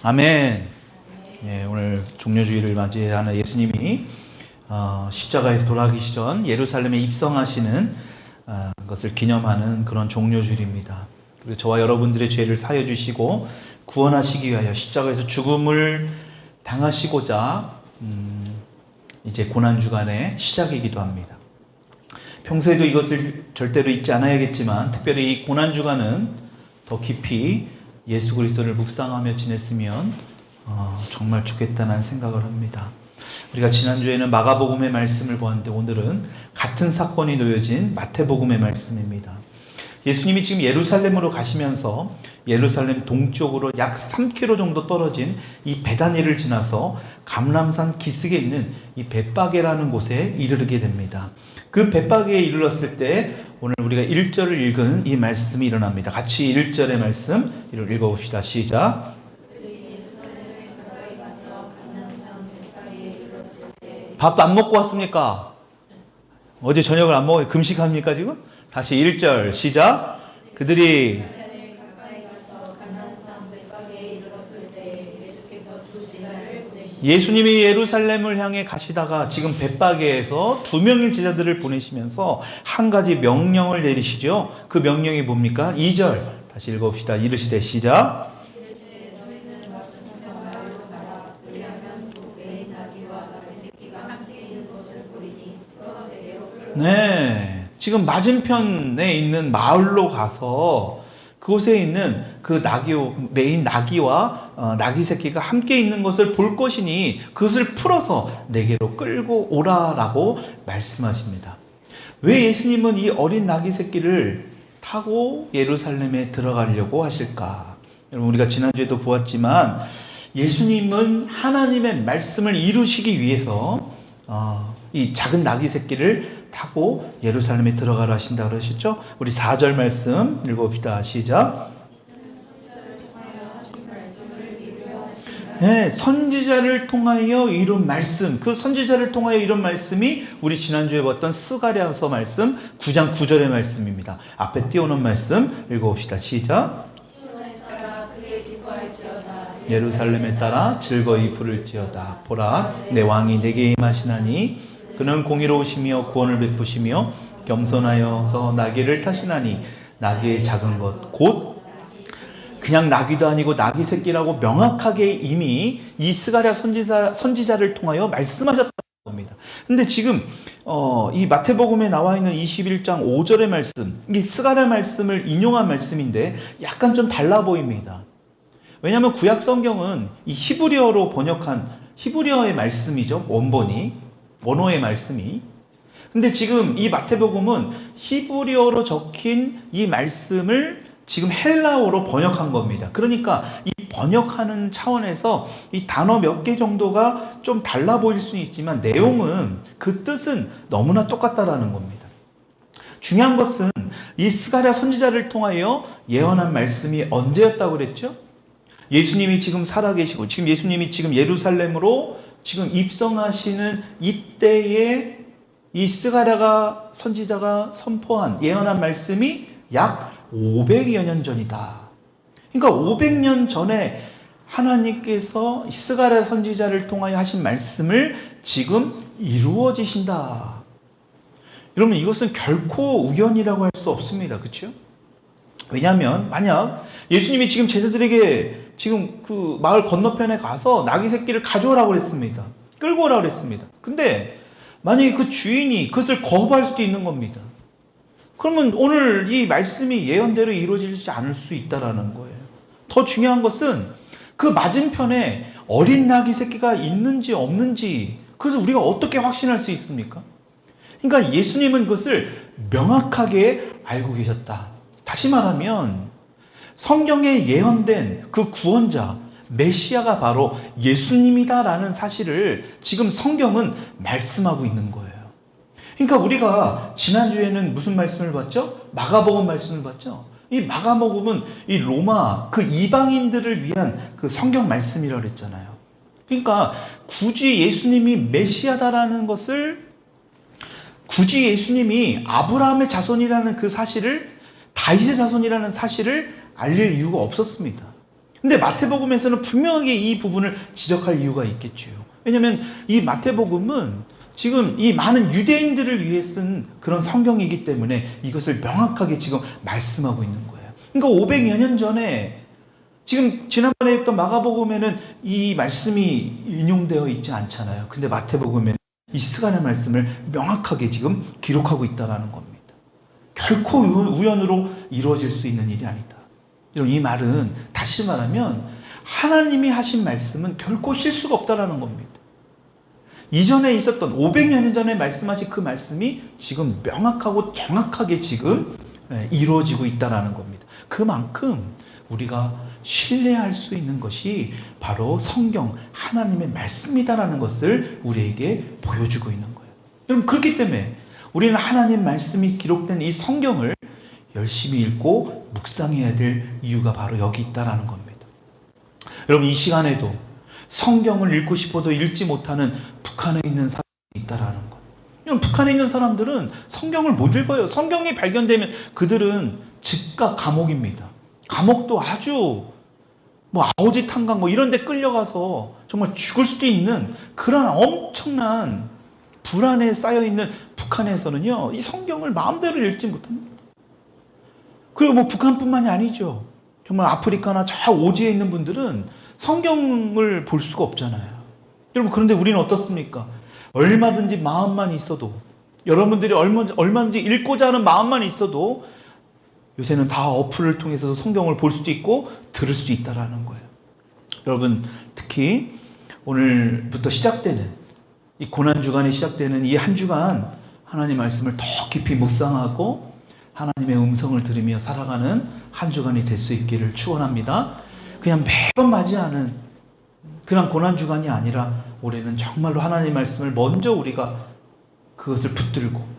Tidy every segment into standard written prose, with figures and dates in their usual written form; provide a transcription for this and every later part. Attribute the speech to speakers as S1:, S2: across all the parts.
S1: 아멘. 예, 오늘 종려주의를 맞이하는 예수님이 십자가에서 돌아가기 전 예루살렘에 입성하시는 것을 기념하는 그런 종려주일입니다. 그리고 저와 여러분들의 죄를 사여 주시고 구원하시기 위하여 십자가에서 죽음을 당하시고자 이제 고난주간의 시작이기도 합니다. 평소에도 이것을 절대로 잊지 않아야겠지만 특별히 이 고난주간은 더 깊이 예수 그리스도를 묵상하며 지냈으면 정말 좋겠다는 생각을 합니다. 우리가 지난주에는 마가복음의 말씀을 보았는데 오늘은 같은 사건이 놓여진 마태복음의 말씀입니다. 예수님이 지금 예루살렘으로 가시면서 예루살렘 동쪽으로 약 3km 정도 떨어진 이 베다니를 지나서 감람산 기슭에 있는 이 벳바게라는 곳에 이르게 됩니다. 그 벳바게에 이르렀을 때 오늘 우리가 1절을 읽은 이 말씀이 일어납니다. 같이 1절의 말씀 읽어봅시다. 시작. 밥도 안 먹고 왔습니까? 어제 저녁을 안 먹어요? 금식합니까 지금? 다시 1절 시작. 그들이 예수님이 예루살렘을 향해 가시다가 지금 벳바게에서 2명의 제자들을 보내시면서 한 가지 명령을 내리시죠. 그 명령이 뭡니까? 2절 다시 읽어봅시다. 이르시되 시작. 네, 지금 맞은편에 있는 마을로 가서 그곳에 있는 그 메인 나귀와 나귀 새끼가 함께 있는 것을 볼 것이니 그것을 풀어서 내게로 끌고 오라라고 말씀하십니다. 왜 예수님은 이 어린 나귀 새끼를 타고 예루살렘에 들어가려고 하실까? 여러분, 우리가 지난주에도 보았지만 예수님은 하나님의 말씀을 이루시기 위해서 이 작은 나귀 새끼를 타고 예루살렘에 들어가라 하신다고 그러셨죠? 우리 4절 말씀 읽어봅시다. 시작. 네, 선지자를 통하여 이룬 말씀, 그 선지자를 통하여 이룬 말씀이 우리 지난주에 봤던 스가랴서 말씀 9장 9절의 말씀입니다. 앞에 띄워놓은 말씀 읽어봅시다. 시작. 예루살렘에 따라 즐거이 부를지어다. 보라, 내 왕이 내게 임하시나니 그는 공의로우시며 구원을 베푸시며 겸손하여서 나귀를 타시나니 나귀의 작은 것 곧 그냥 나귀도 아니고 나귀 새끼라고 명확하게 이미 이 스가랴 선지자를 통하여 말씀하셨다는 겁니다. 근데 지금 이 마태복음에 나와 있는 21장 5절의 말씀, 이 스가랴 말씀을 인용한 말씀인데 약간 좀 달라 보입니다. 왜냐하면 구약 성경은 이 히브리어로 번역한 히브리어의 말씀이죠. 원어의 말씀이. 근데 지금 이 마태복음은 히브리어로 적힌 이 말씀을 지금 헬라어로 번역한 겁니다. 그러니까 이 번역하는 차원에서 이 단어 몇 개 정도가 좀 달라 보일 수는 있지만 내용은 그 뜻은 너무나 똑같다라는 겁니다. 중요한 것은 이 스가랴 선지자를 통하여 예언한 말씀이 언제였다고 그랬죠? 예수님이 지금 살아계시고 지금 예수님이 지금 예루살렘으로 지금 입성하시는 이때에 이 스가랴가 선지자가 선포한 예언한 말씀이 약 500여 년 전이다. 그러니까 500년 전에 하나님께서 스가랴 선지자를 통하여 하신 말씀을 지금 이루어지신다. 여러분, 이것은 결코 우연이라고 할 수 없습니다. 그렇죠? 왜냐하면 만약 예수님이 지금 제자들에게 지금 그 마을 건너편에 가서 나귀 새끼를 가져오라고 그랬습니다. 끌고 오라고 그랬습니다. 근데 만약에 그 주인이 그것을 거부할 수도 있는 겁니다. 그러면 오늘 이 말씀이 예언대로 이루어지지 않을 수 있다라는 거예요. 더 중요한 것은 그 맞은편에 어린 나귀 새끼가 있는지 없는지 그것을 우리가 어떻게 확신할 수 있습니까? 그러니까 예수님은 그것을 명확하게 알고 계셨다. 다시 말하면 성경에 예언된 그 구원자 메시아가 바로 예수님이다라는 사실을 지금 성경은 말씀하고 있는 거예요. 그러니까 우리가 지난주에는 무슨 말씀을 봤죠? 마가복음 말씀을 봤죠? 이 마가복음은 이 로마 그 이방인들을 위한 그 성경 말씀이라고 그랬잖아요. 그러니까 굳이 예수님이 메시아다라는 것을 굳이 예수님이 아브라함의 자손이라는 그 사실을 다윗의 자손이라는 사실을 알릴 이유가 없었습니다. 근데 마태복음에서는 분명하게 이 부분을 지적할 이유가 있겠죠. 왜냐하면 이 마태복음은 지금 이 많은 유대인들을 위해 쓴 그런 성경이기 때문에 이것을 명확하게 지금 말씀하고 있는 거예요. 그러니까 500여 년 전에 지금 지난번에 했던 마가복음에는 이 말씀이 인용되어 있지 않잖아요. 근데 마태복음에는 이 스가랴 말씀을 명확하게 지금 기록하고 있다는 겁니다. 결코 우연으로 이루어질 수 있는 일이 아니다. 이 말은 다시 말하면 하나님이 하신 말씀은 결코 실수가 없다는 겁니다. 이전에 있었던 500여 년 전에 말씀하신 그 말씀이 지금 명확하고 정확하게 지금 이루어지고 있다는 겁니다. 그만큼 우리가 신뢰할 수 있는 것이 바로 성경, 하나님의 말씀이다라는 것을 우리에게 보여주고 있는 거예요. 여러분, 그렇기 때문에 우리는 하나님 말씀이 기록된 이 성경을 열심히 읽고 묵상해야 될 이유가 바로 여기 있다는 겁니다. 여러분, 이 시간에도 성경을 읽고 싶어도 읽지 못하는 북한에 있는 사람이 있다는 것. 여러분, 북한에 있는 사람들은 성경을 못 읽어요. 성경이 발견되면 그들은 즉각 감옥입니다. 감옥도 아주 아오지 탄광 이런 데 끌려가서 정말 죽을 수도 있는 그런 엄청난 불안에 쌓여있는 북한에서는요, 이 성경을 마음대로 읽지 못합니다. 그리고 북한뿐만이 아니죠. 정말 아프리카나 저 오지에 있는 분들은 성경을 볼 수가 없잖아요. 여러분, 그런데 우리는 어떻습니까? 얼마든지 마음만 있어도, 여러분들이 얼마든지 읽고자 하는 마음만 있어도 요새는 다 어플을 통해서 성경을 볼 수도 있고 들을 수도 있다는 거예요. 여러분, 특히 오늘부터 시작되는 이 고난주간에 시작되는 이 한 주간 하나님 말씀을 더 깊이 묵상하고 하나님의 음성을 들으며 살아가는 한 주간이 될 수 있기를 축원합니다. 그냥 매번 맞이하는 그런 고난주간이 아니라 올해는 정말로 하나님 말씀을 먼저 우리가 그것을 붙들고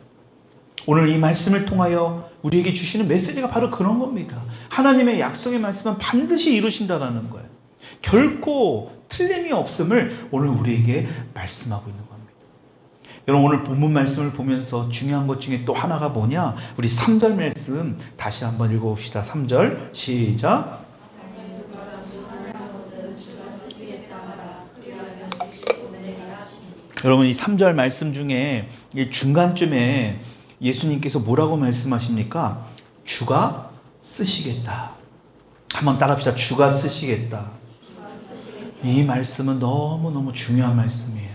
S1: 오늘 이 말씀을 통하여 우리에게 주시는 메시지가 바로 그런 겁니다. 하나님의 약속의 말씀은 반드시 이루신다는 거예요. 결코 틀림이 없음을 오늘 우리에게 말씀하고 있는 겁니다. 여러분, 오늘 본문 말씀을 보면서 중요한 것 중에 또 하나가 뭐냐? 우리 3절 말씀 다시 한번 읽어봅시다. 3절 시작. 여러분, 이 3절 말씀 중에 이 중간쯤에 예수님께서 뭐라고 말씀하십니까? 주가 쓰시겠다. 한번 따라합시다. 주가 쓰시겠다. 이 말씀은 너무너무 중요한 말씀이에요.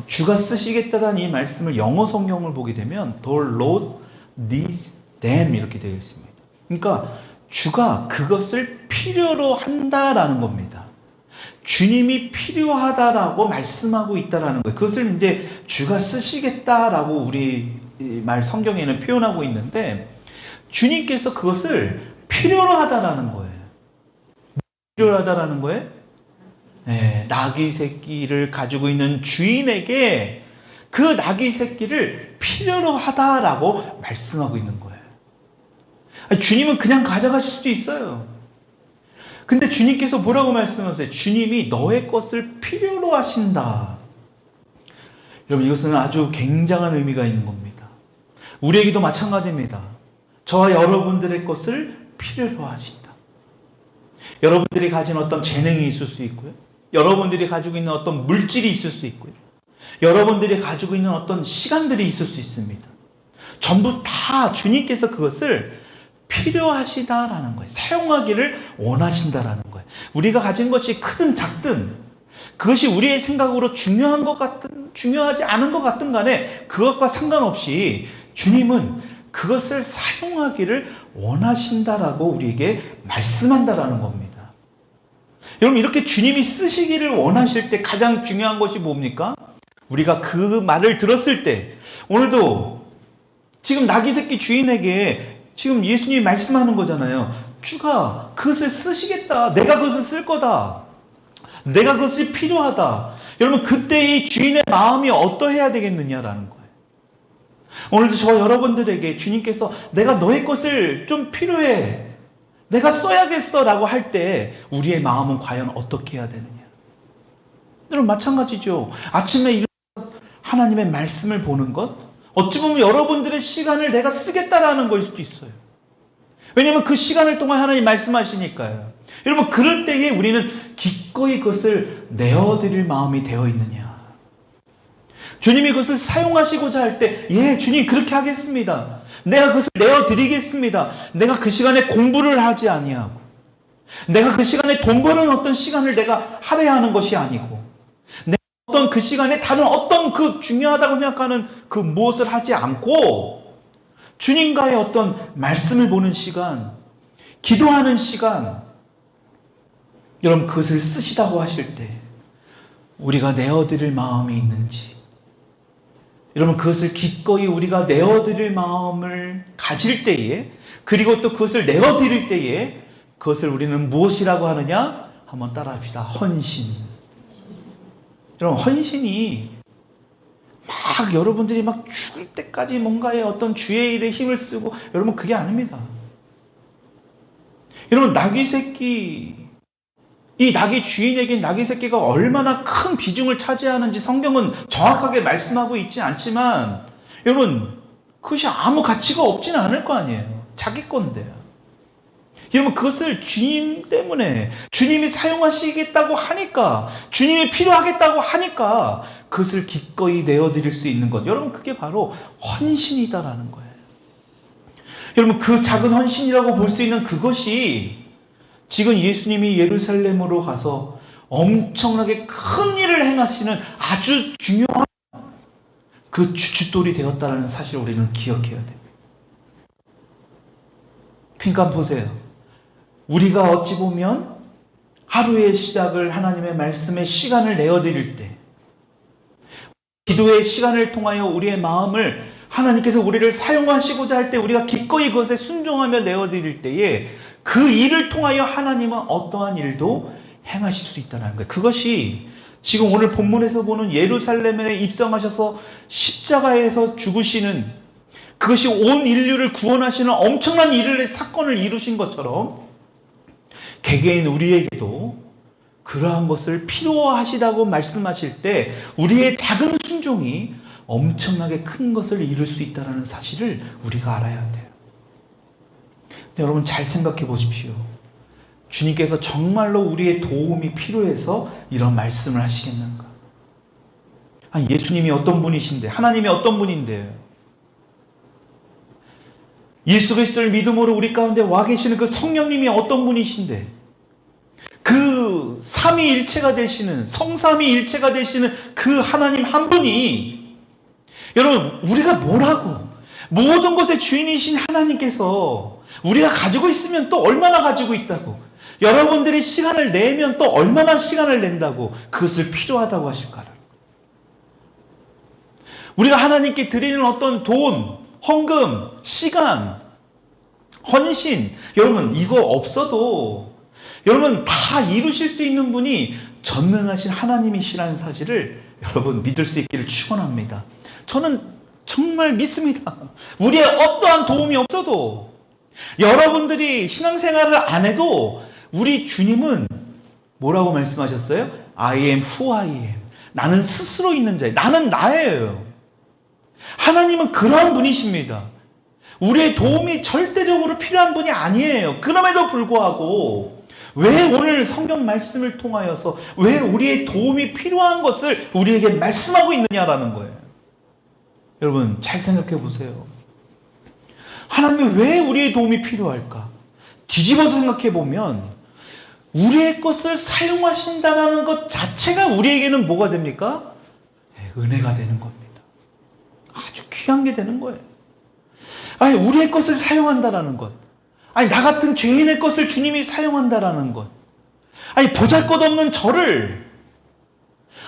S1: 주가 쓰시겠다라는 이 말씀을 영어 성경을 보게 되면 The Lord needs them 이렇게 되어 있습니다. 그러니까 주가 그것을 필요로 한다라는 겁니다. 주님이 필요하다라고 말씀하고 있다라는 거예요. 그것을 이제 주가 쓰시겠다라고 우리 말 성경에는 표현하고 있는데 주님께서 그것을 필요로 하다라는 거예요. 필요로 하다라는 거예요? 네, 낙이 새끼를 가지고 있는 주인에게 그 낙이 새끼를 필요로 하다라고 말씀하고 있는 거예요. 주님은 그냥 가져가실 수도 있어요. 근데 주님께서 뭐라고 말씀하세요? 주님이 너의 것을 필요로 하신다. 여러분, 이것은 아주 굉장한 의미가 있는 겁니다. 우리에게도 마찬가지입니다. 저와 여러분들의 것을 필요로 하신다. 여러분들이 가진 어떤 재능이 있을 수 있고요. 여러분들이 가지고 있는 어떤 물질이 있을 수 있고요. 여러분들이 가지고 있는 어떤 시간들이 있을 수 있습니다. 전부 다 주님께서 그것을 필요하시다라는 거예요. 사용하기를 원하신다라는 거예요. 우리가 가진 것이 크든 작든 그것이 우리의 생각으로 중요한 것 같든 중요하지 않은 것 같든 간에 그것과 상관없이 주님은 그것을 사용하기를 원하신다라고 우리에게 말씀한다라는 겁니다. 여러분, 이렇게 주님이 쓰시기를 원하실 때 가장 중요한 것이 뭡니까? 우리가 그 말을 들었을 때 오늘도 지금 낙이 새끼 주인에게 지금 예수님이 말씀하는 거잖아요. 주가 그것을 쓰시겠다. 내가 그것을 쓸 거다. 내가 그것이 필요하다. 여러분, 그때 이 주인의 마음이 어떠해야 되겠느냐라는 거예요. 오늘도 저와 여러분들에게 주님께서 내가 너의 것을 좀 필요해. 내가 써야겠어 라고 할 때 우리의 마음은 과연 어떻게 해야 되느냐. 여러분, 마찬가지죠. 아침에 일어나서 하나님의 말씀을 보는 것, 어찌 보면 여러분들의 시간을 내가 쓰겠다라는 걸 수도 있어요. 왜냐하면 그 시간을 통해 하나님 말씀하시니까요. 여러분, 그럴 때에 우리는 기꺼이 그것을 내어드릴 마음이 되어 있느냐? 주님이 그것을 사용하시고자 할 때, 예, 주님 그렇게 하겠습니다. 내가 그것을 내어드리겠습니다. 내가 그 시간에 공부를 하지 아니하고, 내가 그 시간에 돈 버는 어떤 시간을 내가 할애하는 것이 아니고, 내가 어떤 그 시간에 다른 어떤 그 중요하다고 생각하는 그 무엇을 하지 않고, 주님과의 어떤 말씀을 보는 시간, 기도하는 시간, 여러분 그것을 쓰시다고 하실 때 우리가 내어드릴 마음이 있는지, 여러분 그것을 기꺼이 우리가 내어드릴 마음을 가질 때에, 그리고 또 그것을 내어드릴 때에 그것을 우리는 무엇이라고 하느냐? 한번 따라합시다. 헌신. 여러분, 헌신이 막 여러분들이 막 죽을 때까지 뭔가의 어떤 주의 일에 힘을 쓰고, 여러분 그게 아닙니다. 여러분, 나귀 새끼, 이 나귀 주인에게 나귀 새끼가 얼마나 큰 비중을 차지하는지 성경은 정확하게 말씀하고 있지 않지만, 여러분 그것이 아무 가치가 없지는 않을 거 아니에요. 자기 건데. 여러분 그것을 주님 때문에, 주님이 사용하시겠다고 하니까, 주님이 필요하겠다고 하니까 그것을 기꺼이 내어드릴 수 있는 것, 여러분 그게 바로 헌신이다라는 거예요. 여러분 그 작은 헌신이라고 볼 수 있는 그것이 지금 예수님이 예루살렘으로 가서 엄청나게 큰 일을 행하시는 아주 중요한 그 주춧돌이 되었다는 사실을 우리는 기억해야 됩니다. 그러니까 보세요. 우리가 어찌 보면 하루의 시작을 하나님의 말씀에 시간을 내어드릴 때, 기도의 시간을 통하여 우리의 마음을 하나님께서 우리를 사용하시고자 할 때 우리가 기꺼이 그것에 순종하며 내어드릴 때에 그 일을 통하여 하나님은 어떠한 일도 행하실 수 있다는 거예요. 그것이 지금 오늘 본문에서 보는 예루살렘에 입성하셔서 십자가에서 죽으시는, 그것이 온 인류를 구원하시는 엄청난 일을, 사건을 이루신 것처럼 개개인 우리에게도 그러한 것을 필요하시다고 말씀하실 때 우리의 작은 순종이 엄청나게 큰 것을 이룰 수 있다는 사실을 우리가 알아야 돼요. 여러분 잘 생각해 보십시오. 주님께서 정말로 우리의 도움이 필요해서 이런 말씀을 하시겠는가? 아니, 예수님이 어떤 분이신데, 하나님이 어떤 분인데요? 예수 그리스도를 믿음으로 우리 가운데 와 계시는 그 성령님이 어떤 분이신데, 그 삼위일체가 되시는, 성삼위일체가 되시는 그 하나님 한 분이, 여러분 우리가 뭐라고, 모든 것의 주인이신 하나님께서 우리가 가지고 있으면 또 얼마나 가지고 있다고, 여러분들이 시간을 내면 또 얼마나 시간을 낸다고 그것을 필요하다고 하실까를. 우리가 하나님께 드리는 어떤 돈, 헌금, 시간, 헌신, 여러분 이거 없어도 여러분 다 이루실 수 있는 분이 전능하신 하나님이시라는 사실을 여러분 믿을 수 있기를 축원합니다. 저는 정말 믿습니다. 우리의 어떠한 도움이 없어도, 여러분들이 신앙생활을 안 해도 우리 주님은 뭐라고 말씀하셨어요? I am who I am. 나는 스스로 있는 자예요. 나는 나예요. 하나님은 그러한 분이십니다. 우리의 도움이 절대적으로 필요한 분이 아니에요. 그럼에도 불구하고 왜 오늘 성경 말씀을 통하여서 왜 우리의 도움이 필요한 것을 우리에게 말씀하고 있느냐라는 거예요. 여러분 잘 생각해 보세요. 하나님이 왜 우리의 도움이 필요할까? 뒤집어서 생각해 보면 우리의 것을 사용하신다는 것 자체가 우리에게는 뭐가 됩니까? 은혜가 되는 겁니다. 아주 귀한 게 되는 거예요. 아니, 우리의 것을 사용한다라는 것, 아니 나 같은 죄인의 것을 주님이 사용한다라는 것, 아니 보잘것없는 저를,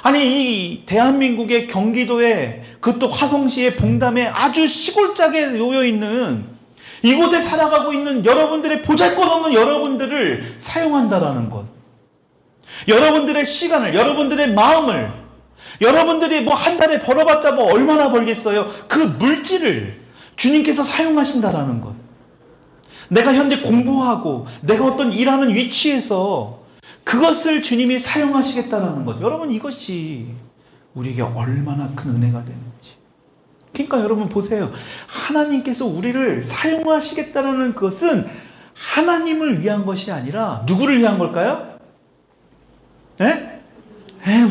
S1: 아니 이 대한민국의 경기도에, 그것도 화성시의 봉담에 아주 시골짜기에 놓여있는 이곳에 살아가고 있는 여러분들의 보잘것없는 여러분들을 사용한다라는 것, 여러분들의 시간을, 여러분들의 마음을, 여러분들이 뭐 한 달에 벌어봤자 뭐 얼마나 벌겠어요? 그 물질을 주님께서 사용하신다라는 것, 내가 현재 공부하고 내가 어떤 일하는 위치에서 그것을 주님이 사용하시겠다라는 것, 여러분 이것이 우리에게 얼마나 큰 은혜가 되는지. 그러니까 여러분 보세요. 하나님께서 우리를 사용하시겠다는 것은 하나님을 위한 것이 아니라 누구를 위한 걸까요? 네?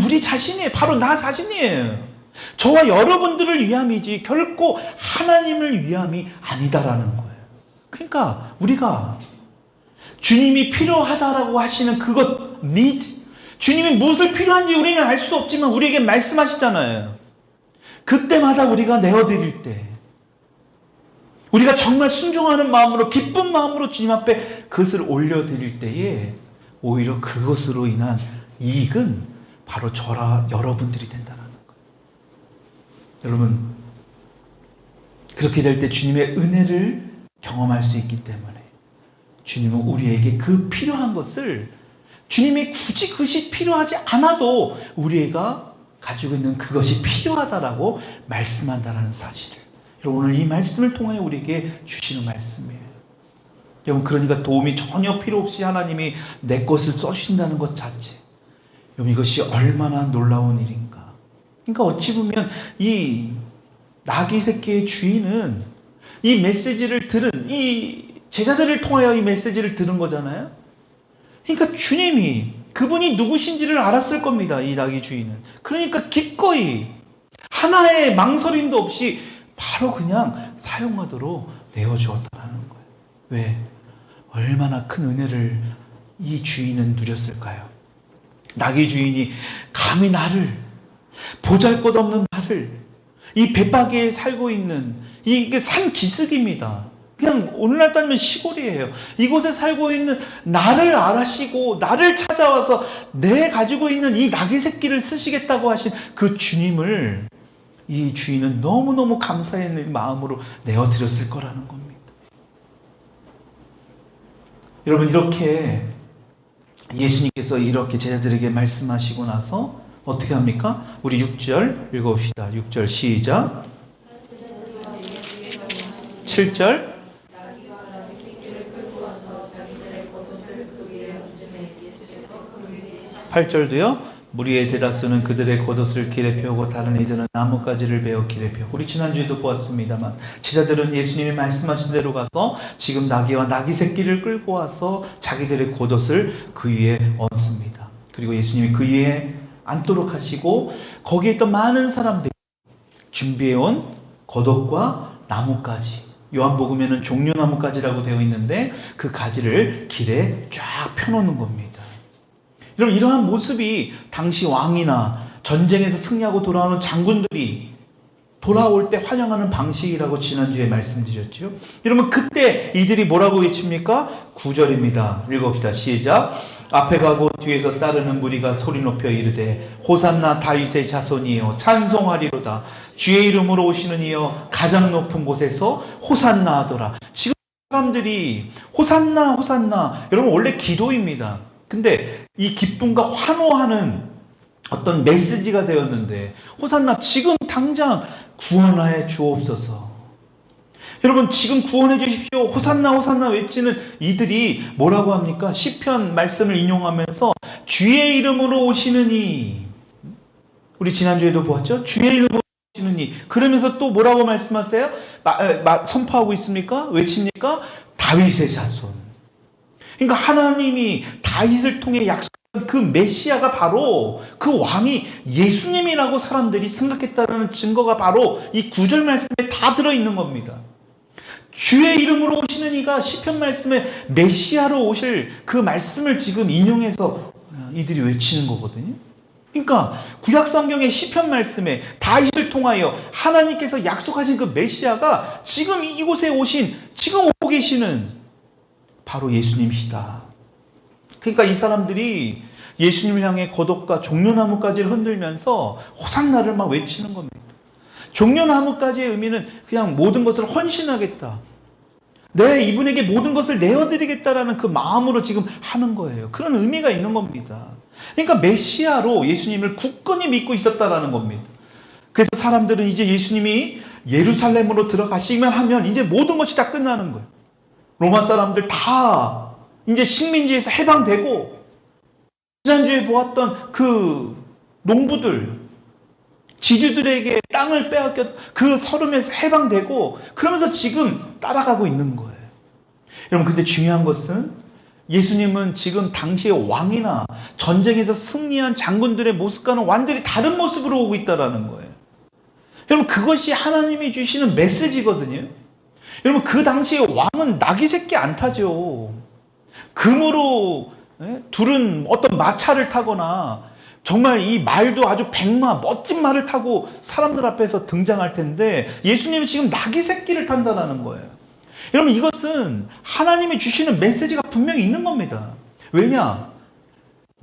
S1: 우리 자신이에요. 바로 나 자신이에요. 저와 여러분들을 위함이지 결코 하나님을 위함이 아니다라는 거예요. 그러니까 우리가 주님이 필요하다라고 하시는 그것, needs, 주님이 무엇을 필요한지 우리는 알 수 없지만 우리에게 말씀하시잖아요. 그때마다 우리가 내어드릴 때, 우리가 정말 순종하는 마음으로, 기쁜 마음으로 주님 앞에 그것을 올려드릴 때에 오히려 그것으로 인한 이익은 바로 저라 여러분들이 된다는 거예요. 여러분, 그렇게 될 때 주님의 은혜를 경험할 수 있기 때문에 주님은 우리에게 그 필요한 것을, 주님이 굳이 그것이 필요하지 않아도 우리가 가지고 있는 그것이 필요하다라고 말씀한다라는 사실을, 여러분, 오늘 이 말씀을 통해 우리에게 주시는 말씀이에요. 여러분, 그러니까 도움이 전혀 필요 없이 하나님이 내 것을 써주신다는 것 자체, 여러분, 이것이 얼마나 놀라운 일인가. 그러니까 어찌 보면 이 나귀 새끼의 주인은 이 메시지를 들은, 이 제자들을 통하여 이 메시지를 들은 거잖아요. 그러니까 주님이 그분이 누구신지를 알았을 겁니다. 이 나귀 주인은. 그러니까 기꺼이 하나의 망설임도 없이 바로 그냥 사용하도록 내어주었다는 거예요. 왜? 얼마나 큰 은혜를 이 주인은 누렸을까요? 나귀 주인이 감히 나를, 보잘것없는 나를, 이 벳바기에 살고 있는 이게 산 기슭입니다. 그냥 오늘날 따지면 시골이에요. 이곳에 살고 있는 나를 알아시고 나를 찾아와서 내 가지고 있는 이 나귀 새끼를 쓰시겠다고 하신 그 주님을 이 주인은 너무너무 감사의 마음으로 내어드렸을 거라는 겁니다. 여러분, 이렇게 예수님께서 이렇게 제자들에게 말씀하시고 나서 어떻게 합니까? 우리 6절 읽어봅시다. 6절 시작. 7절. 8절도요. 무리의 대다수는 그들의 겉옷을 길에 펴고 다른 이들은 나뭇가지를 베어 길에 펴고. 우리 지난주에도 보았습니다만 제자들은 예수님이 말씀하신 대로 가서 지금 나귀와 나귀 새끼를 끌고 와서 자기들의 겉옷을 그 위에 얹습니다. 그리고 예수님이 그 위에 앉도록 하시고 거기에 있던 많은 사람들이 준비해온 겉옷과 나뭇가지, 요한복음에는 종려나뭇가지라고 되어 있는데 그 가지를 길에 쫙 펴놓는 겁니다. 여러분, 이러한 모습이 당시 왕이나 전쟁에서 승리하고 돌아오는 장군들이 돌아올 때 환영하는 방식이라고 지난주에 말씀드렸죠. 여러분, 그때 이들이 뭐라고 외칩니까? 9절입니다. 읽어봅시다. 시작. 앞에 가고 뒤에서 따르는 무리가 소리 높여 이르되 호산나 다윗의 자손이여 찬송하리로다. 주의 이름으로 오시는 이여 가장 높은 곳에서 호산나 하더라. 지금 사람들이 호산나 호산나, 여러분, 원래 기도입니다. 근데 이 기쁨과 환호하는 어떤 메시지가 되었는데, 호산나, 지금 당장 구원하여 주옵소서. 여러분, 지금 구원해 주십시오. 호산나 호산나 외치는 이들이 뭐라고 합니까? 시편 말씀을 인용하면서 주의 이름으로 오시느니, 우리 지난주에도 보았죠? 주의 이름으로 오시느니, 그러면서 또 뭐라고 말씀하세요? 선포하고 있습니까? 외칩니까? 다윗의 자손. 그러니까 하나님이 다윗을 통해 약속한 그 메시아가 바로 그 왕이 예수님이라고 사람들이 생각했다는 증거가 바로 이 9절 말씀에 다 들어있는 겁니다. 주의 이름으로 오시는 이가 시편 말씀에 메시아로 오실 그 말씀을 지금 인용해서 이들이 외치는 거거든요. 그러니까 구약 성경의 시편 말씀에 다윗을 통하여 하나님께서 약속하신 그 메시아가 지금 이곳에 오신, 지금 오고 계시는 바로 예수님이시다. 그러니까 이 사람들이 예수님을 향해 겉옷과 종려나뭇가지를 흔들면서 호산나를 막 외치는 겁니다. 종려나뭇가지의 의미는 그냥 모든 것을 헌신하겠다, 이분에게 모든 것을 내어드리겠다라는 그 마음으로 지금 하는 거예요. 그런 의미가 있는 겁니다. 그러니까 메시아로 예수님을 굳건히 믿고 있었다라는 겁니다. 그래서 사람들은 이제 예수님이 예루살렘으로 들어가시기만 하면 이제 모든 것이 다 끝나는 거예요. 로마 사람들 다 이제 식민지에서 해방되고, 지난주에 보았던 그 농부들, 지주들에게 땅을 빼앗겼 그 서름에서 해방되고, 그러면서 지금 따라가고 있는 거예요. 여러분, 근데 중요한 것은 예수님은 지금 당시의 왕이나 전쟁에서 승리한 장군들의 모습과는 완전히 다른 모습으로 오고 있다는 거예요. 여러분, 그것이 하나님이 주시는 메시지거든요. 여러분, 그 당시에 왕은 낙이 새끼 안 타죠. 금으로 두른 어떤 마차를 타거나 정말 이 말도 아주 백마, 멋진 말을 타고 사람들 앞에서 등장할 텐데 예수님은 지금 낙이 새끼를 탄다는 거예요. 여러분, 이것은 하나님이 주시는 메시지가 분명히 있는 겁니다. 왜냐?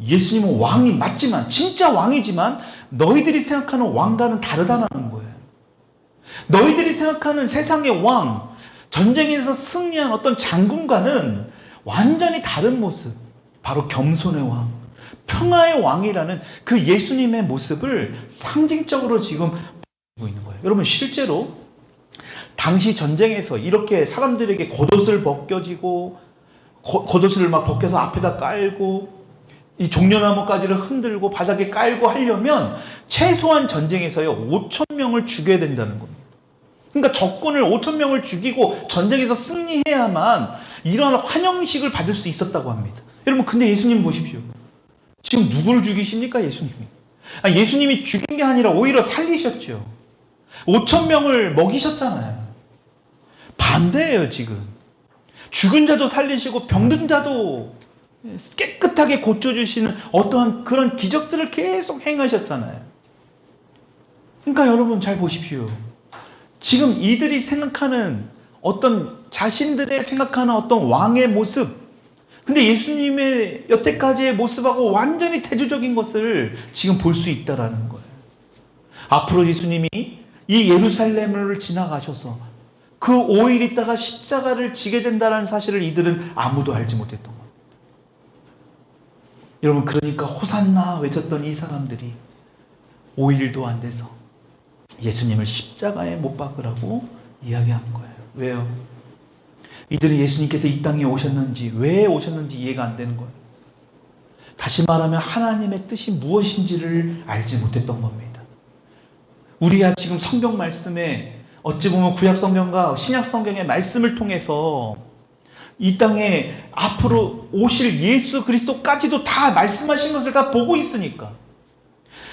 S1: 예수님은 왕이 맞지만, 진짜 왕이지만 너희들이 생각하는 왕과는 다르다는 거예요. 너희들이 생각하는 세상의 왕, 전쟁에서 승리한 어떤 장군과는 완전히 다른 모습, 바로 겸손의 왕, 평화의 왕이라는 그 예수님의 모습을 상징적으로 지금 보고 있는 거예요. 여러분, 실제로 당시 전쟁에서 이렇게 사람들에게 겉옷을 벗겨지고 겉옷을 막 벗겨서 앞에다 깔고 이 종려나무까지를 흔들고 바닥에 깔고 하려면 최소한 전쟁에서요 5,000명을 죽여야 된다는 겁니다. 그러니까 적군을 5,000명을 죽이고 전쟁에서 승리해야만 이런 환영식을 받을 수 있었다고 합니다. 여러분, 근데 예수님 보십시오. 지금 누구를 죽이십니까? 예수님이 죽인 게 아니라 오히려 살리셨죠. 5,000명을 먹이셨잖아요. 반대예요, 지금. 죽은 자도 살리시고 병든 자도 깨끗하게 고쳐주시는 어떠한 그런 기적들을 계속 행하셨잖아요. 그러니까 여러분 잘 보십시오. 지금 이들이 생각하는 어떤 자신들의 생각하는 어떤 왕의 모습, 근데 예수님의 여태까지의 모습하고 완전히 대조적인 것을 지금 볼 수 있다라는 거예요. 앞으로 예수님이 이 예루살렘을 지나가셔서 그 5일 있다가 십자가를 지게 된다는 사실을 이들은 아무도 알지 못했던 겁니다. 여러분, 그러니까 호산나 외쳤던 이 사람들이 5일도 안 돼서 예수님을 십자가에 못 박으라고 이야기한 거예요. 왜요? 이들은 예수님께서 이 땅에 오셨는지, 왜 오셨는지 이해가 안 되는 거예요. 다시 말하면 하나님의 뜻이 무엇인지를 알지 못했던 겁니다. 우리가 지금 성경 말씀에 어찌 보면 구약 성경과 신약 성경의 말씀을 통해서 이 땅에 앞으로 오실 예수 그리스도까지도 다 말씀하신 것을 다 보고 있으니까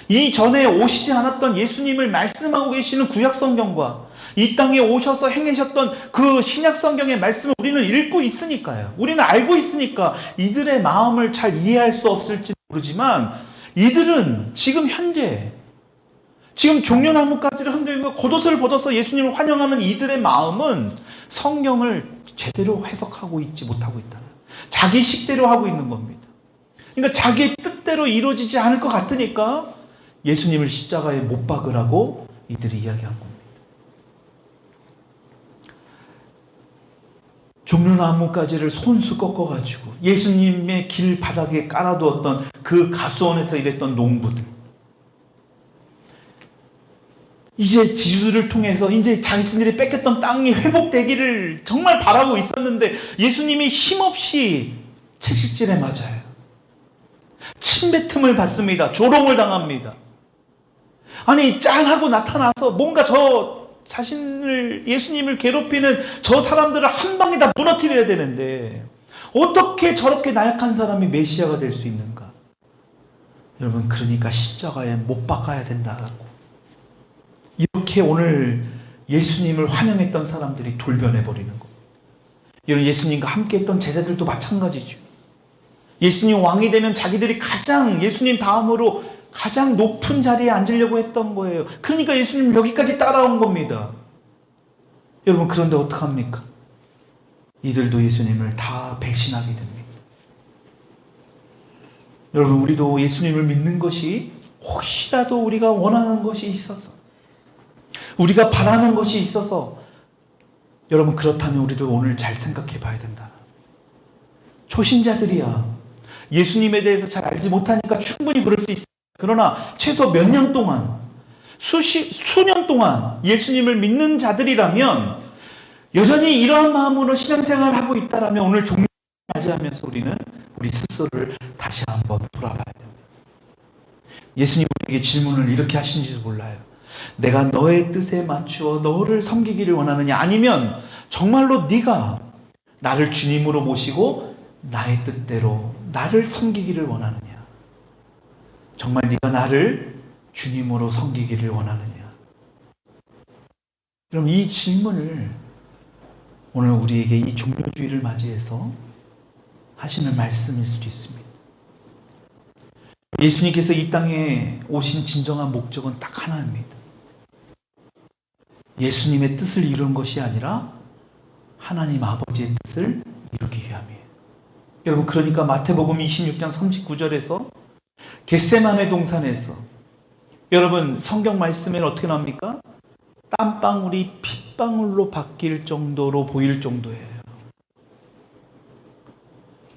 S1: 이전에 오시지 않았던 예수님을 말씀하고 계시는 구약 성경과 이 땅에 오셔서 행하셨던 그 신약 성경의 말씀을 우리는 읽고 있으니까요. 우리는 알고 있으니까 이들의 마음을 잘 이해할 수 없을지 모르지만 이들은 지금 현재 지금 종려나무까지를 흔들고 겉옷을 벗어서 예수님을 환영하는 이들의 마음은 성경을 제대로 해석하고 있지 못하고 있다. 자기 식대로 하고 있는 겁니다. 그러니까 자기의 뜻대로 이루어지지 않을 것 같으니까 예수님을 십자가에 못 박으라고 이들이 이야기한 겁니다. 종려나무까지를 손수 꺾어가지고 예수님의 길 바닥에 깔아두었던 그 가수원에서 일했던 농부들, 이제 지주를 통해서 이제 자신들이 뺏겼던 땅이 회복되기를 정말 바라고 있었는데 예수님이 힘없이 채찍질에 맞아요. 침뱉음을 받습니다. 조롱을 당합니다. 아니, 짠하고 나타나서 뭔가 자신을 예수님을 괴롭히는 저 사람들을 한 방에 다 무너뜨려야 되는데 어떻게 저렇게 나약한 사람이 메시아가 될 수 있는가? 여러분, 그러니까 십자가에 못 박아야 된다고. 이렇게 오늘 예수님을 환영했던 사람들이 돌변해버리는 겁니다. 여러분, 예수님과 함께 했던 제자들도 마찬가지죠. 예수님 왕이 되면 자기들이 가장 예수님 다음으로 가장 높은 자리에 앉으려고 했던 거예요. 그러니까 예수님 여기까지 따라온 겁니다. 여러분, 그런데 어떡합니까? 이들도 예수님을 다 배신하게 됩니다. 여러분, 우리도 예수님을 믿는 것이 혹시라도 우리가 원하는 것이 있어서, 우리가 바라는 것이 있어서, 여러분, 그렇다면 우리도 오늘 잘 생각해 봐야 된다. 초신자들이야 예수님에 대해서 잘 알지 못하니까 충분히 그럴 수 있어요. 그러나 최소 몇 년 동안, 수년 동안 예수님을 믿는 자들이라면 여전히 이러한 마음으로 신앙생활을 하고 있다라면 오늘 종료를 맞이하면서 우리는 우리 스스로를 다시 한번 돌아봐야 됩니다. 예수님 우리에게 질문을 이렇게 하신지도 몰라요. 내가 너의 뜻에 맞추어 너를 섬기기를 원하느냐? 아니면 정말로 네가 나를 주님으로 모시고 나의 뜻대로 나를 섬기기를 원하느냐? 정말 네가 나를 주님으로 섬기기를 원하느냐? 그럼 이 질문을 오늘 우리에게 이 종료주의를 맞이해서 하시는 말씀일 수도 있습니다. 예수님께서 이 땅에 오신 진정한 목적은 딱 하나입니다. 예수님의 뜻을 이루는 것이 아니라 하나님 아버지의 뜻을 이루기 위함이에요. 여러분, 그러니까 마태복음 26장 39절에서 겟세마네 동산에서, 여러분 성경 말씀에는 어떻게 나옵니까? 땀방울이 핏방울로 바뀔 정도로 보일 정도예요.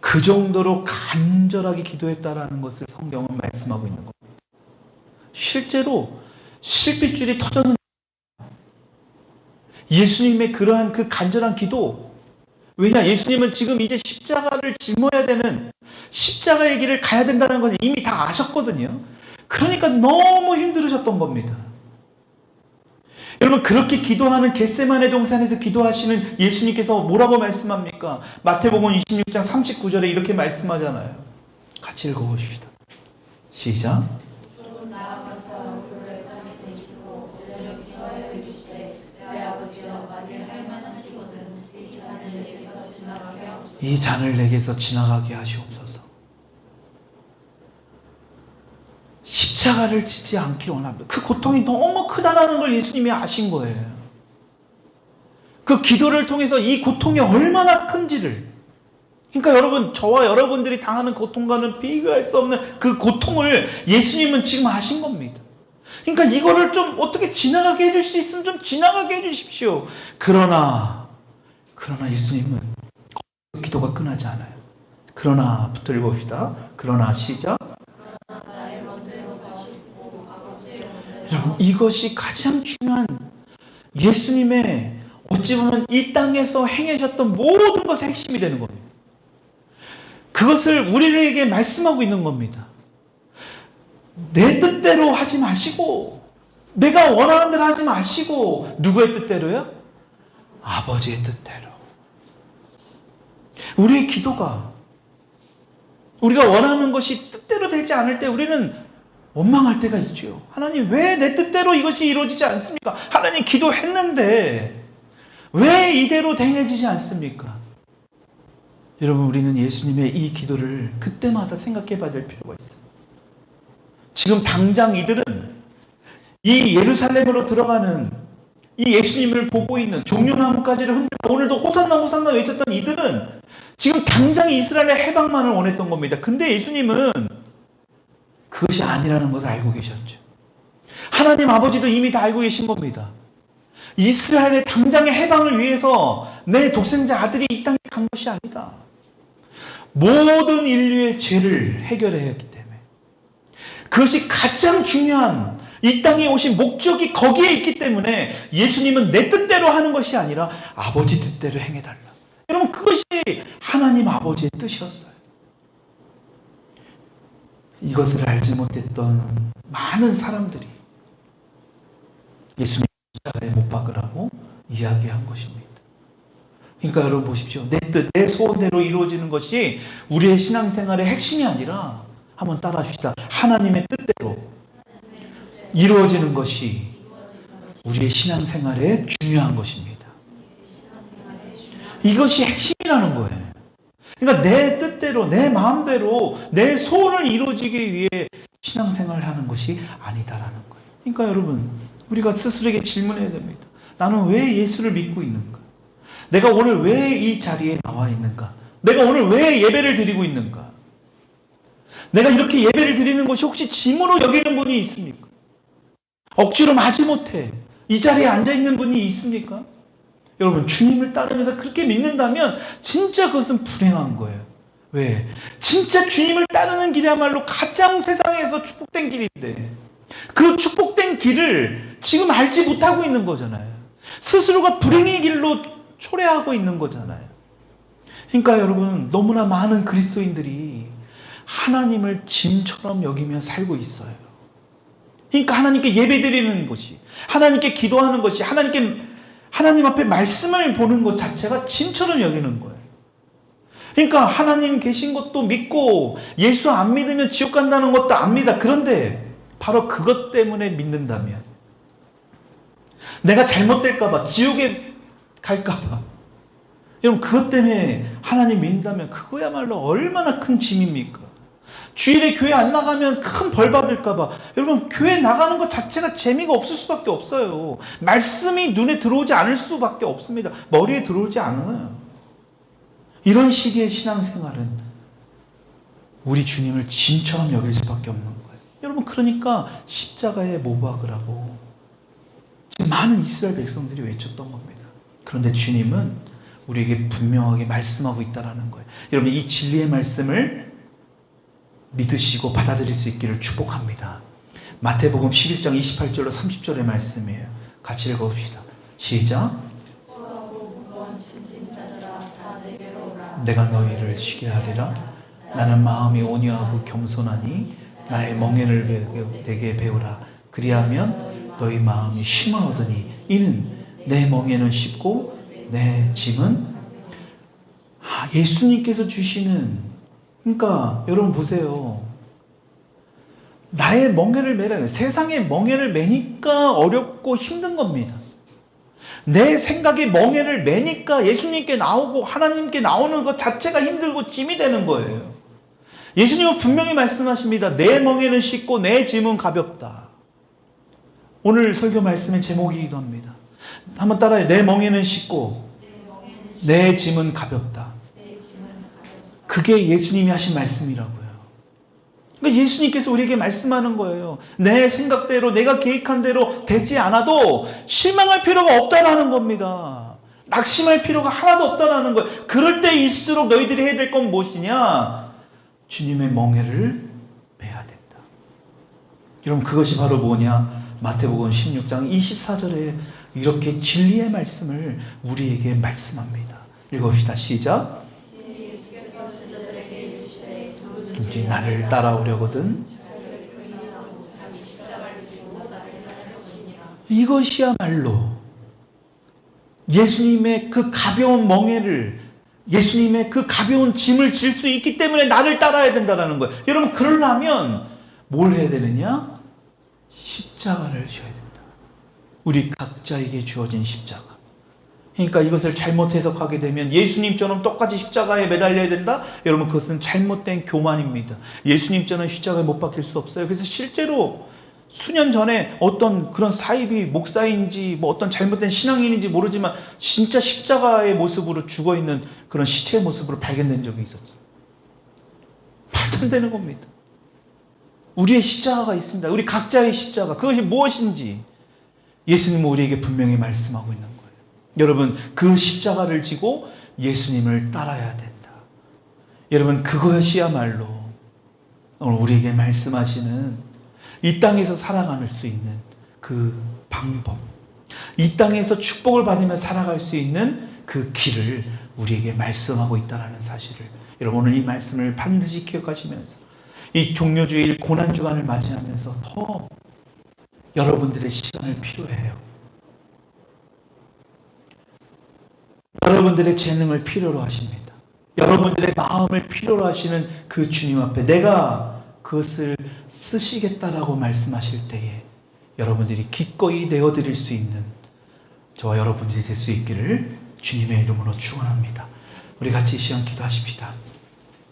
S1: 그 정도로 간절하게 기도했다라는 것을 성경은 말씀하고 있는 겁니다. 실제로 실핏줄이 터졌는데 예수님의 그러한 그 간절한 기도, 왜냐, 예수님은 지금 이제 십자가를 짊어야 되는, 십자가의 길을 가야 된다는 것을 이미 다 아셨거든요. 그러니까 너무 힘들으셨던 겁니다. 여러분, 그렇게 기도하는 겟세마네 동산에서 기도하시는 예수님께서 뭐라고 말씀합니까? 마태복음 26장 39절에 이렇게 말씀하잖아요. 같이 읽어보십시다. 시작.
S2: 또 나아가서 얼굴을 땀에 대시고 그대로 기도하여 이르시되 내 아버지여, 만일 할 만하시거든 이 잔을 내게서 지나가게 하옵소서.
S1: 이 잔을 내게서 지나가게 하시옵소서. 십자가를 지지 않길 원합니다. 그 고통이 너무 크다라는 걸 예수님이 아신 거예요. 그 기도를 통해서 이 고통이 얼마나 큰지를, 그러니까 여러분, 저와 여러분들이 당하는 고통과는 비교할 수 없는 그 고통을 예수님은 지금 아신 겁니다. 그러니까 이거를 좀 어떻게 지나가게 해줄 수 있으면 좀 지나가게 해주십시오. 그러나 예수님은 기도가 끝나지 않아요. 그러나 붙어 읽어봅시다. 그러나 시작. 여러분, 이것이 가장 중요한 예수님의 어찌 보면 이 땅에서 행하셨던 모든 것의 핵심이 되는 겁니다. 그것을 우리에게 말씀하고 있는 겁니다. 내 뜻대로 하지 마시고, 내가 원하는 대로 하지 마시고, 누구의 뜻대로요? 아버지의 뜻대로. 우리의 기도가, 우리가 원하는 것이 뜻대로 되지 않을 때 우리는 원망할 때가 있죠. 하나님, 왜 내 뜻대로 이것이 이루어지지 않습니까? 하나님, 기도했는데 왜 이대로 행해지지 않습니까? 여러분, 우리는 예수님의 이 기도를 그때마다 생각해 봐야 될 필요가 있어요. 지금 당장 이들은 이 예루살렘으로 들어가는 이 예수님을 보고 있는 종려나무까지를 흔들고 오늘도 호산나 호산나 외쳤던 이들은 지금 당장 이스라엘의 해방만을 원했던 겁니다. 근데 예수님은 그것이 아니라는 것을 알고 계셨죠. 하나님 아버지도 이미 다 알고 계신 겁니다. 이스라엘의 당장의 해방을 위해서 내 독생자 아들이 이 땅에 간 것이 아니다. 모든 인류의 죄를 해결해야 했기 때문에, 그것이 가장 중요한 이 땅에 오신 목적이 거기에 있기 때문에 예수님은 내 뜻대로 하는 것이 아니라 아버지 뜻대로 행해달라. 여러분, 그것이 하나님 아버지의 뜻이었어요. 이것을 알지 못했던 많은 사람들이 예수님 십자가에 못 박으라고 이야기한 것입니다. 그러니까 여러분 보십시오. 내 뜻, 내 소원대로 이루어지는 것이 우리의 신앙생활의 핵심이 아니라, 한번 따라합시다. 하나님의 뜻대로 이루어지는 것이 우리의 신앙생활에 중요한 것입니다. 이것이 핵심이라는 거예요. 그러니까 내 뜻대로, 내 마음대로 내 소원을 이루어지기 위해 신앙생활을 하는 것이 아니다라는 거예요. 그러니까 여러분, 우리가 스스로에게 질문해야 됩니다. 나는 왜 예수를 믿고 있는가? 내가 오늘 왜 이 자리에 나와 있는가? 내가 오늘 왜 예배를 드리고 있는가? 내가 이렇게 예배를 드리는 것이 혹시 짐으로 여기는 분이 있습니까? 억지로 마지못해 이 자리에 앉아있는 분이 있습니까? 여러분, 주님을 따르면서 그렇게 믿는다면 진짜 그것은 불행한 거예요. 왜? 진짜 주님을 따르는 길이야말로 가장 세상에서 축복된 길인데, 그 축복된 길을 지금 알지 못하고 있는 거잖아요. 스스로가 불행의 길로 초래하고 있는 거잖아요. 그러니까 여러분, 너무나 많은 그리스도인들이 하나님을 짐처럼 여기며 살고 있어요. 그러니까 하나님께 예배드리는 것이, 하나님께 기도하는 것이, 하나님 앞에 말씀을 보는 것 자체가 짐처럼 여기는 거예요. 그러니까 하나님 계신 것도 믿고 예수 안 믿으면 지옥 간다는 것도 압니다. 그런데 바로 그것 때문에 믿는다면, 내가 잘못될까봐, 지옥에 갈까봐, 여러분 그것 때문에 하나님 믿는다면 그거야말로 얼마나 큰 짐입니까? 주일에 교회 안 나가면 큰 벌 받을까봐, 여러분 교회 나가는 것 자체가 재미가 없을 수밖에 없어요. 말씀이 눈에 들어오지 않을 수밖에 없습니다. 머리에 들어오지 않아요. 이런 시기의 신앙생활은 우리 주님을 짐처럼 여길 수밖에 없는 거예요. 여러분 그러니까 십자가에 모박을 하고 지금 많은 이스라엘 백성들이 외쳤던 겁니다. 그런데 주님은 우리에게 분명하게 말씀하고 있다는 거예요. 여러분 이 진리의 말씀을 믿으시고 받아들일 수 있기를 축복합니다. 마태복음 11장 28절로 30절의 말씀이에요. 같이 읽어봅시다. 시작. 내가 너희를 쉬게 하리라. 나는 마음이 온유하고 겸손하니 나의 멍에를 내게 배우라. 그리하면 너희 마음이 쉼을 이는 내 멍에는 쉽고 내 짐은 예수님께서 주시는, 그러니까 여러분 보세요. 나의 멍에를 매라. 세상의 멍에를 매니까 어렵고 힘든 겁니다. 내 생각에 멍에를 매니까 예수님께 나오고 하나님께 나오는 것 자체가 힘들고 짐이 되는 거예요. 예수님은 분명히 말씀하십니다. 내 멍에는 쉽고 내 짐은 가볍다. 오늘 설교 말씀의 제목이기도 합니다. 한번 따라해요. 내 멍에는 쉽고 내 짐은 가볍다. 그게 예수님이 하신 말씀이라고요. 그러니까 예수님께서 우리에게 말씀하는 거예요. 내 생각대로 내가 계획한 대로 되지 않아도 실망할 필요가 없다라는 겁니다. 낙심할 필요가 하나도 없다라는 거예요. 그럴 때일수록 너희들이 해야 될 건 무엇이냐? 주님의 멍에를 매야 된다. 여러분 그것이 바로 뭐냐? 마태복음 16장 24절에 이렇게 진리의 말씀을 우리에게 말씀합니다. 읽어봅시다. 시작. 누구든지 나를 따라오려거든 이것이야말로 예수님의 그 가벼운 멍에를, 예수님의 그 가벼운 짐을 질 수 있기 때문에 나를 따라야 된다는 거예요. 여러분 그러려면 뭘 해야 되느냐? 십자가를 져야 된다. 우리 각자에게 주어진 십자가. 그러니까 이것을 잘못 해석하게 되면 예수님처럼 똑같이 십자가에 매달려야 된다? 여러분 그것은 잘못된 교만입니다. 예수님처럼 십자가에 못 박힐 수 없어요. 그래서 실제로 수년 전에 어떤 그런 사입이 목사인지 뭐 어떤 잘못된 신앙인인지 모르지만 진짜 십자가의 모습으로 죽어있는 그런 시체의 모습으로 발견된 적이 있었어요. 말도 안 되는 겁니다. 우리의 십자가가 있습니다. 우리 각자의 십자가. 그것이 무엇인지 예수님은 우리에게 분명히 말씀하고 있는 거예요. 여러분 그 십자가를 지고 예수님을 따라야 된다. 여러분 그것이야말로 오늘 우리에게 말씀하시는 이 땅에서 살아갈 수 있는 그 방법, 이 땅에서 축복을 받으며 살아갈 수 있는 그 길을 우리에게 말씀하고 있다는 사실을 여러분 오늘 이 말씀을 반드시 기억하시면서 이 종료주일 고난주간을 맞이하면서 더 여러분들의 시간을 필요해요. 여러분들의 재능을 필요로 하십니다. 여러분들의 마음을 필요로 하시는 그 주님 앞에 내가 그것을 쓰시겠다라고 말씀하실 때에 여러분들이 기꺼이 내어드릴 수 있는 저와 여러분들이 될 수 있기를 주님의 이름으로 축원합니다. 우리 같이 이 시간 기도하십시다.